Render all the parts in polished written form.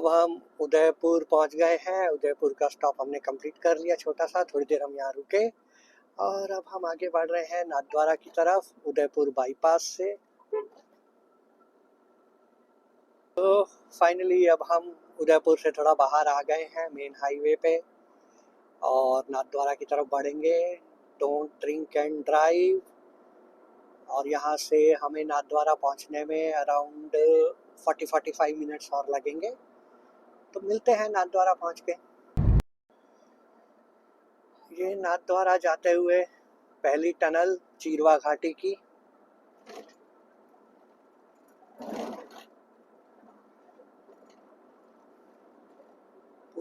अब हम उदयपुर पहुंच गए हैं। उदयपुर का स्टॉप हमने कंप्लीट कर लिया छोटा सा। थोड़ी देर हम यहाँ रुके और अब हम आगे बढ़ रहे हैं नाथद्वारा की तरफ उदयपुर बाईपास से। तो फाइनली अब हम उदयपुर से थोड़ा बाहर आ गए हैं मेन हाईवे पे और नाथद्वारा की तरफ बढ़ेंगे। Don't drink and drive. और यहाँ से हमें नाथद्वारा पहुँचने में अराउंड 40-45 मिनट्स और लगेंगे। तो मिलते हैं नाथद्वारा पहुँच के। ये नाथद्वारा जाते हुए पहली टनल चीरवा घाटी की।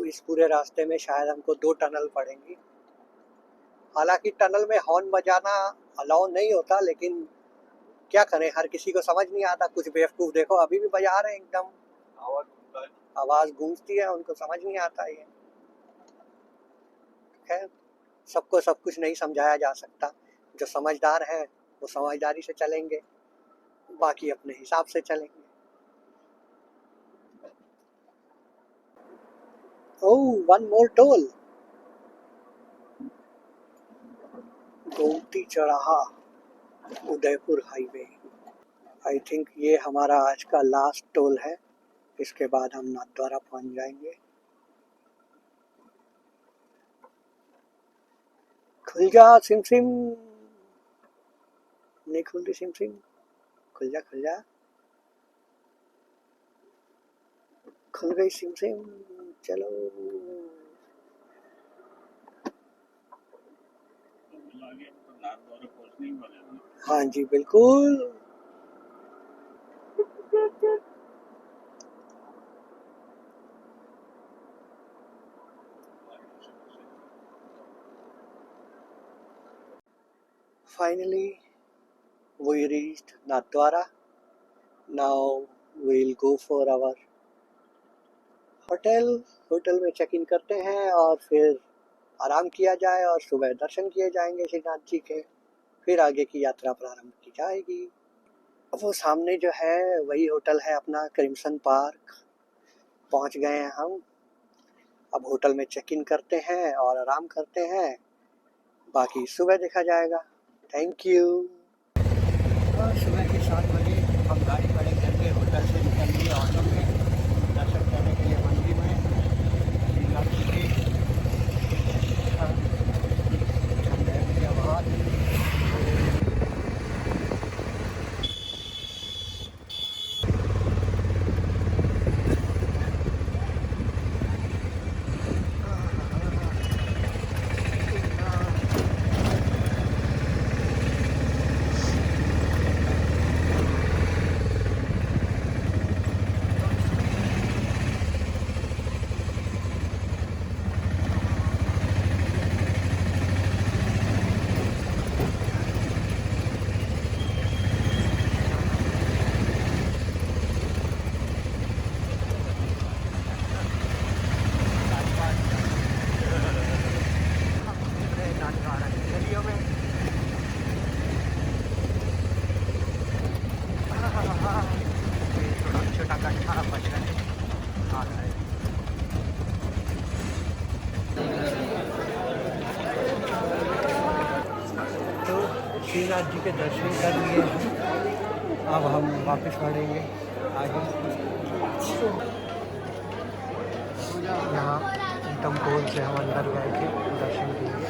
इस पूरे रास्ते में शायद हमको 2 टनल पड़ेंगी। हालांकि टनल में हॉर्न बजाना अलाउ नहीं होता, लेकिन क्या करें, हर किसी को समझ नहीं आता। कुछ बेवकूफ़ देखो अभी भी बजा रहे हैं, एकदम आवाज़ गूंजती है, उनको समझ नहीं आता। ये खैर, सबको सब कुछ नहीं समझाया जा सकता। जो समझदार है वो समझदारी से चलेंगे, बाकी अपने हिसाब से चलेंगे। ओह, वन मोर टोल। गोमती चौराहा उदयपुर हाईवे। आई थिंक ये हमारा आज का लास्ट टोल है। इसके बाद हम नाथद्वारा पहुंच जाएंगे। खुल जा सिम सिम। नहीं खुल रही सिम सिम। खुल जा खुल जा। खुल गई सिम सिम। चलो। हाँ जी बिल्कुल। Finally, we reached Nathdwara. Now we'll go for our hotel में चेक इन करते हैं और फिर आराम किया जाए और सुबह दर्शन किए जाएंगे श्रीनाथ जी के। फिर आगे की यात्रा प्रारंभ की जाएगी। वो सामने जो है वही होटल है अपना क्रिम्सन पार्क। पहुंच गए हैं हम। अब होटल में चेक इन करते हैं और आराम करते हैं, बाकी सुबह देखा जाएगा। Thank you. सुबह के 7 बजे हम गाड़ी खड़े करके होटल से निकल लिए ऑटो में दर्शन करने के लिए मंदिर में श्रीनाथ जी के। श्रीनाथ जी के दर्शन कर लिए हैं। अब हम वापस बढ़ेंगे आगे। यहाँ एकदम गोल से हम अंदर गए थे दर्शन के लिए।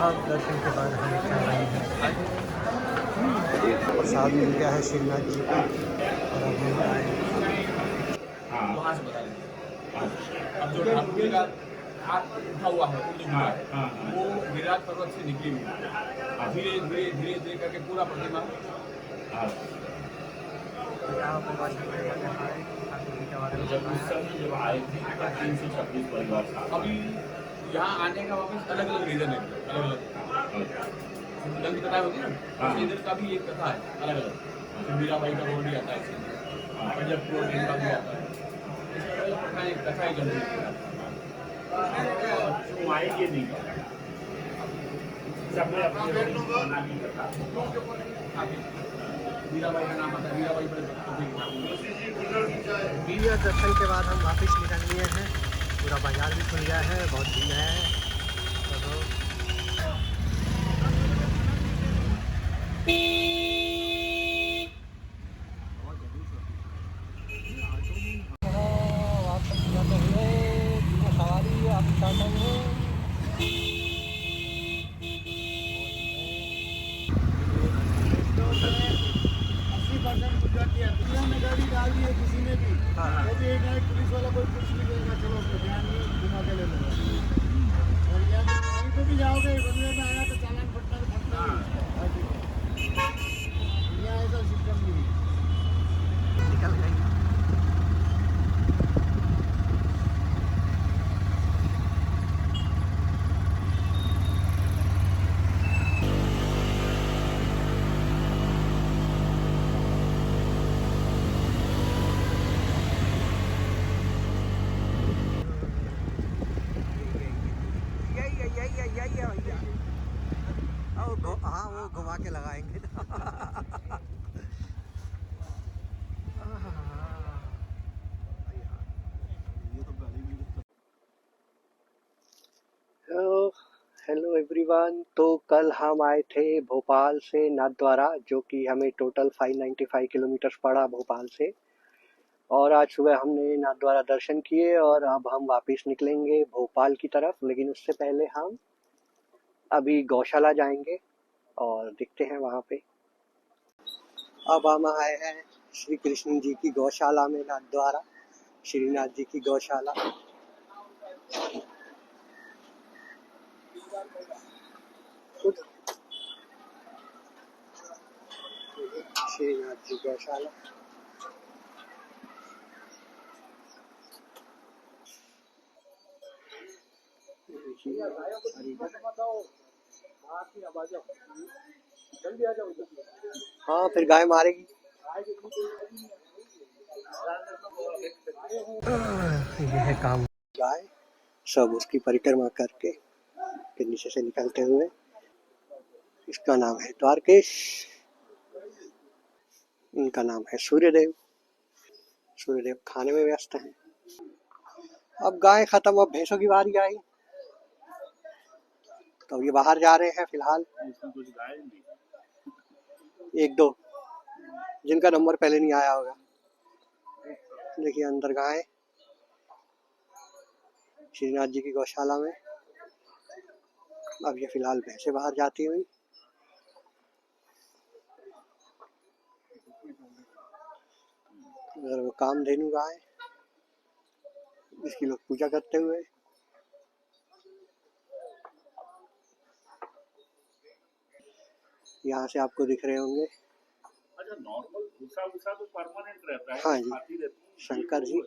अब दर्शन के बाद हम चल रहे हैं। प्रसाद मिल गया है श्रीनाथ जी का और अब हम आए। वहाँ से बता दें। अब जो ठाकुर का हाथ उठा हुआ है वो विराट पर्वत से निकली हुई है। धीरे धीरे धीरे धीरे करके पूरा प्रतिमा जब आए थे 326 परिवार। अभी यहाँ आने का वापस अलग अलग रीजन है, अलग अलग कथा होती है ना। इधर का भी एक कथा है अलग अलग। मीराबाई का रोल भी आता है। पंजाबपुर डेंगा भी आता है। इसमें कथाएं कथाएं चल रही थी। आएंगे नहीं सबने अपने बना ली कथा। मीराबाई का नाम आता है, मीराबाई बड़े दर्शन के बाद हम वापस निकल लिए हैं। पूरा बाजार भी खुल गया है, बहुत भीड़ है। वापस जाते हुए सवारी वापस आते हुए गाड़ी डाल दी है किसी ने भी। वो भी एक पुलिस वाला कोई कुछ नहीं करेगा, चलो उसको ध्यान नहीं घुमा के ले लो। और या कहीं पे भी जाओगे बनवे में आया तो चालान फटना तो फटना ही। यहाँ ऐसा सिस्टम नहीं है। निकल गई। हाँ वो घुमा के लगाएंगे। Hello everyone. तो कल हम आए थे भोपाल से नाथद्वारा, जो कि हमें टोटल 595 किलोमीटर पड़ा भोपाल से। और आज सुबह हमने नाथद्वारा दर्शन किए और अब हम वापस निकलेंगे भोपाल की तरफ। लेकिन उससे पहले हम अभी गौशाला जाएंगे और दिखते हैं वहाँ पे। अब हम आए हैं श्री कृष्ण जी की गौशाला में नाथद्वारा, श्रीनाथ जी की गौशाला। श्रीनाथ जी गौशाला। हाँ फिर गाय मारेगी। ये है काम। गाय सब उसकी परिक्रमा करके फिर नीचे से निकलते हुए। इसका नाम है द्वारकेश, इनका नाम है सूर्यदेव। सूर्यदेव खाने में व्यस्त हैं। अब गाय खत्म, अब भैंसों की बारी आई, तो ये बाहर जा रहे हैं फिलहाल। एक दो जिनका नंबर पहले नहीं आया होगा। देखिए अंदर गाय श्रीनाथ जी की गौशाला में। अब ये फिलहाल भैंसे बाहर जाती हुई। अगर वो कामधेनु गाय, इसकी लोग पूजा करते हुए। यहाँ से आपको दिख रहे होंगे। अच्छा, नॉर्मल भूसा भूसा तो परमानेंट रहता है। हाँ जी, शंकर जी।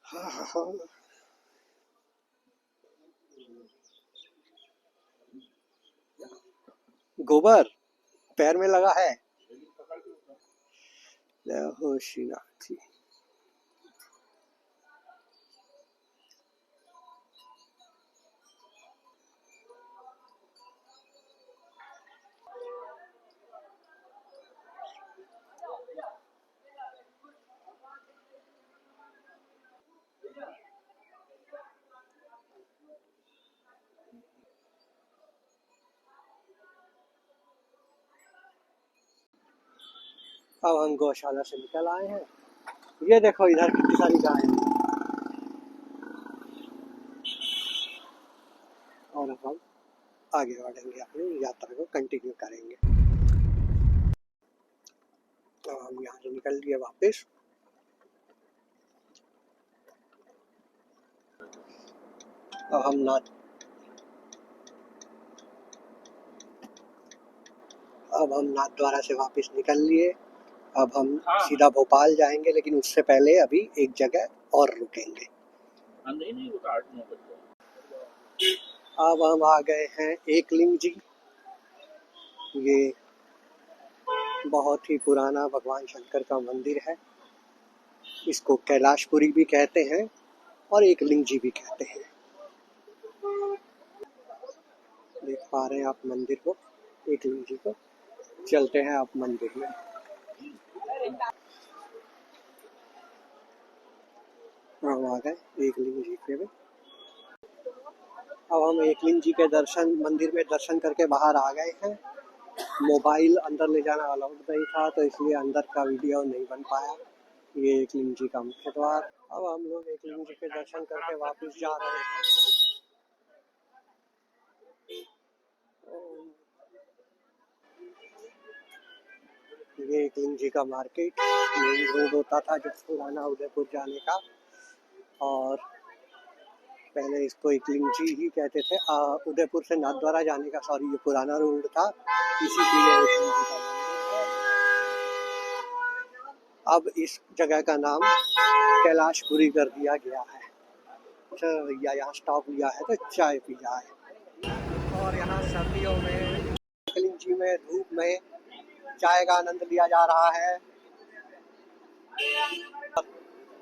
हाँ। गोबर पैर में लगा है। जय श्रीनाथ जी। अब हम गौशाला से निकल आए हैं। ये देखो इधर कितनी सारी गाय हैं। और अब हम आगे बढ़ेंगे, अपनी यात्रा को कंटिन्यू करेंगे। तो हम यहाँ से निकल लिए वापस। अब हम नाथद्वारा से वापस निकल लिए। अब हम सीधा भोपाल जाएंगे, लेकिन उससे पहले अभी एक जगह और रुकेंगे। अब हम आ गए हैं एकलिंग जी। ये बहुत ही पुराना भगवान शंकर का मंदिर है। इसको कैलाशपुरी भी कहते हैं और एकलिंग जी भी कहते हैं। देख पा रहे हैं आप मंदिर को, एकलिंग जी को। चलते हैं आप मंदिर में। हम आ गए एकलिंग जी पे। अब हम एकलिंग जी के दर्शन, मंदिर में दर्शन करके बाहर आ गए हैं। मोबाइल अंदर ले जाना अलाउड नहीं था, तो इसलिए अंदर का वीडियो नहीं बन पाया। ये एकलिंग जी का मुख्य द्वार। अब हम लोग एकलिंग जी के दर्शन करके वापस जा रहे हैं। ये एकलिंग जी का मार्केट मेन रोड होता था जो पुराना उदयपुर जाने का, और पहले इसको एकलिंग जी ही कहते थे। उदयपुर से नाथद्वारा जाने का, सॉरी, ये पुराना रोड था, इसीलिए एकलिंग जी का नाम है। अब इस जगह का नाम कैलाशपुरी कर दिया गया है। अच्छा भैया, यहाँ स्टॉप लिया है तो चाय पी जाए। और यहाँ सर्दियों में एकलिंग जी में धूप में चाय का आनंद लिया जा रहा है।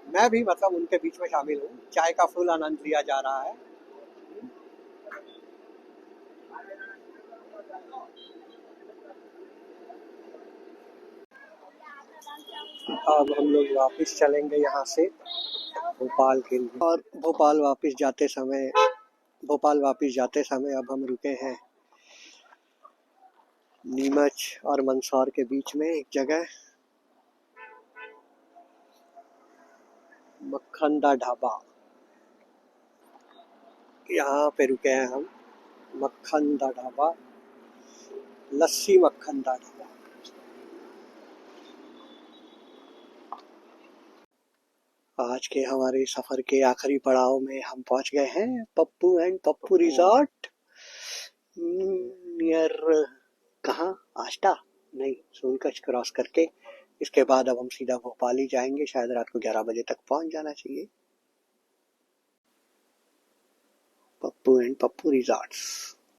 मैं भी मतलब उनके बीच में शामिल हूँ। चाय का फुल आनंद लिया जा रहा है। अब हम लोग वापस चलेंगे यहाँ से भोपाल के लिए। और भोपाल वापस जाते समय अब हम रुके हैं नीमच और मंदसौर के बीच में एक जगह, मक्खनदा ढाबा। यहाँ पे रुके हैं हम, मक्खनदा ढाबा, लस्सी मक्खनदा ढाबा। आज के हमारे सफर के आखिरी पड़ाव में हम पहुंच गए हैं Pappu and Pappu resort, near कहाँ, आष्टा नहीं, सोनकच्छ क्रॉस करके। इसके बाद अब हम सीधा भोपाल ही जाएंगे। शायद रात को 11 बजे तक पहुंच जाना चाहिए। Pappu and Pappu resorts.